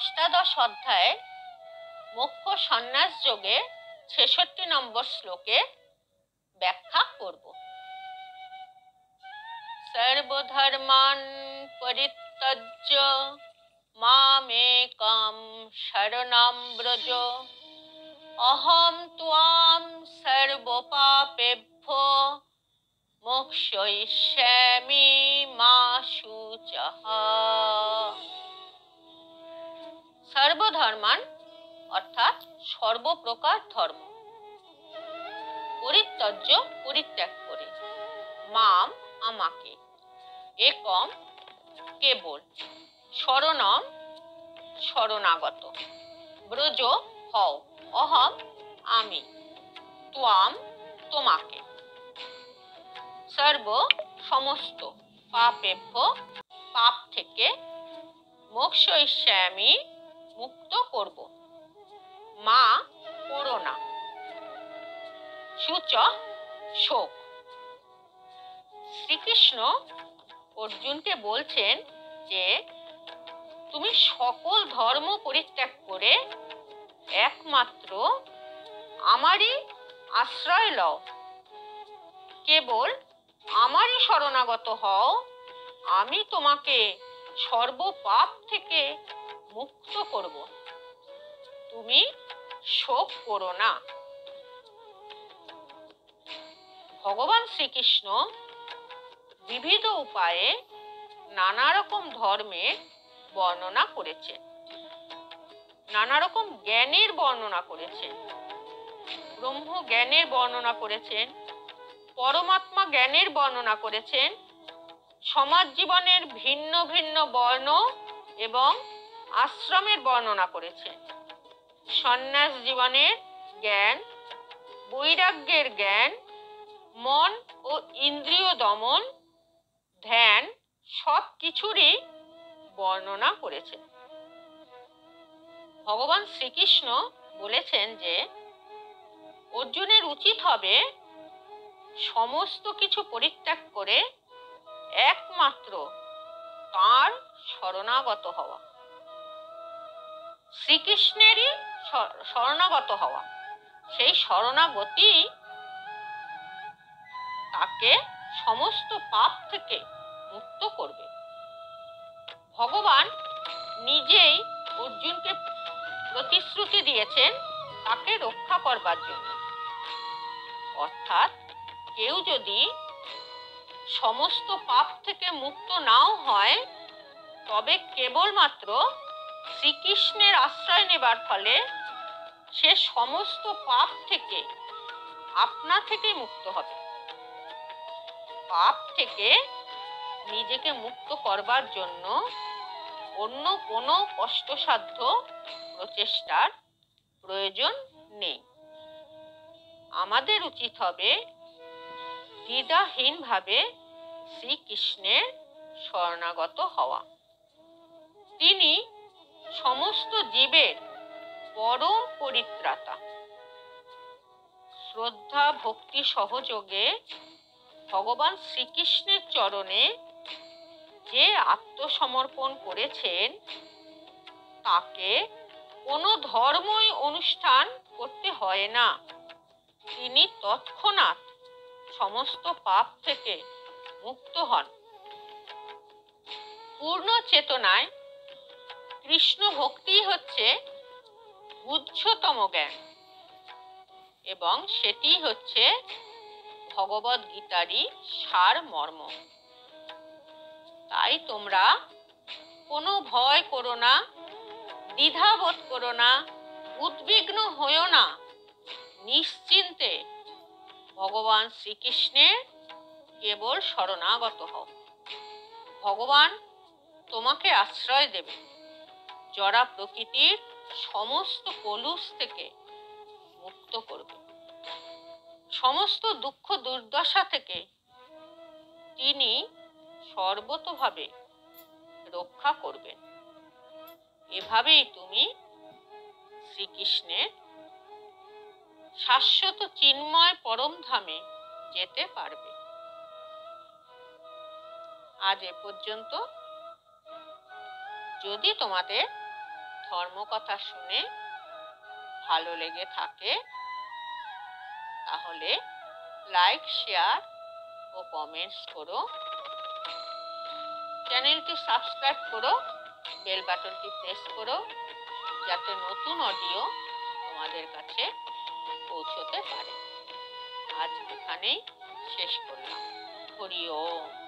অষ্টাদশ অধ্যায়ের মোক্ষ সন্ন্যাস যোগে ৬৬ নম্বর শ্লোকে ব্যাখ্যা করব। সর্বধর্মান পরিত্যজ্য মামেকং শরণং ব্রজ অহং ত্বাং সর্বপাপেভ্যো মোক্ষয়িষ্যামি মা শুচঃ। সর্বধর্মান অর্থাৎ সর্বপ্রকার ধর্ম, পরিত্যজ্য পরিত্যাগ করে, মাম আমাকে, একম কেবল, শরণম শরণাগত, ব্রজ হও, অহম আমি, ত্বাম তোমাকে, সর্ব সমস্ত, পাপেভ্য পাপ থেকে, মোক্ষয়িষ্যামি মুক্ত করব, মা করোনা, শুচ শোক। শ্রীকৃষ্ণ অর্জুনকে বলছেন যে তুমি সকল ধর্ম পরিত্যাগ করে একমাত্র আমারই আশ্রয় লও, কেবল আমারই শরণাগত হও, আমি তোমাকে সর্বপাপ থেকে মুক্ত করব, তুমি শোক করো না। ভগবান শ্রীকৃষ্ণ বিবিধ উপায়ে নানা রকম ধর্মের বর্ণনা করেছেন, নানা রকম জ্ঞানের বর্ণনা করেছেন। ব্রহ্ম জ্ঞানের বর্ণনা করেছেন, পরমাত্মা জ্ঞানের বর্ণনা করেছেন, সমাজ জীবনের ভিন্ন ভিন্ন বর্ণ এবং আশ্রমের বর্ণনা করেছেন, সন্ন্যাস জীবনের জ্ঞান, বৈরাগ্যের জ্ঞান, মন ও ইন্দ্রিয় দমন, ধ্যান, সব কিছুরই বর্ণনা করেছেন। ভগবান শ্রীকৃষ্ণ বলেছেন যে অর্জুনের উচিত হবে সমস্ত কিছু পরিত্যাগ করে একমাত্র তাঁর শরণাগত হওয়া, শ্রীকৃষ্ণেরই শরণাগত হওয়া। সেই শরণাগতি তাকে সমস্ত পাপ থেকে মুক্ত করবে। ভগবান নিজেই অর্জুনকে প্রতিশ্রুতি দিয়েছেন তাকে রক্ষা করবার জন্য। অর্থাৎ কেউ যদি সমস্ত পাপ থেকে মুক্ত নাও হয়, তবে কেবলমাত্র শ্রীকৃষ্ণের আশ্রয় নেবার ফলে সে সমস্ত পাপ থেকে আপনা থেকেই মুক্ত হবে। পাপ থেকে নিজেকে মুক্ত করবার জন্য অন্য কোনো কষ্টসাধ্য প্রচেষ্টার প্রয়োজন নেই। আমাদের উচিত হবে দ্বিধাহীনভাবে শ্রীকৃষ্ণের শরণাগত হওয়া। তিনি সমস্ত জীবের পরম পরিত্রাতা। শ্রদ্ধা ভক্তি সহযোগে ভগবান শ্রীকৃষ্ণের চরণে যে আত্মসমর্পণ করেছেন, তাকে কোনো ধর্মই অনুষ্ঠান করতে হয় না। তিনি তৎক্ষণাৎ সমস্ত পাপ থেকে মুক্ত হন। পূর্ণ চেতনায় কৃষ্ণ ভক্তি হচ্ছে উচ্চতম জ্ঞান এবং সেটি হচ্ছে ভগবদ গীতারই সার মর্ম। তাই তোমরা কোনো ভয় করো না, দ্বিধাবোধ করো না, উদ্বিগ্ন হইও না, নিশ্চিন্তে ভগবান শ্রীকৃষ্ণের কেবল শরণাগত হও। ভগবান তোমাকে আশ্রয় দেবে, জড়া প্রকৃতির সমস্ত কলুষ থেকে মুক্ত করবে, সমস্ত দুঃখ দুর্দশা থেকে তিনি সর্বতোভাবে রক্ষা করবেন। এভাবেই তুমি শ্রীকৃষ্ণের শাশ্বত চিন্ময় পরম ধামে যেতে পারবে। আজ এ পর্যন্ত। যদি তোমাদের ধর্মকথা শুনে ভালো লেগে থাকে তাহলে লাইক, শেয়ার ও কমেন্টস করো। চ্যানেলটি সাবস্ক্রাইব করো, বেল বাটনটি প্রেস করো যাতে নতুন অডিও তোমাদের কাছে পৌঁছতে পারে। আজ এখানেই শেষ করলাম। হরি ওম।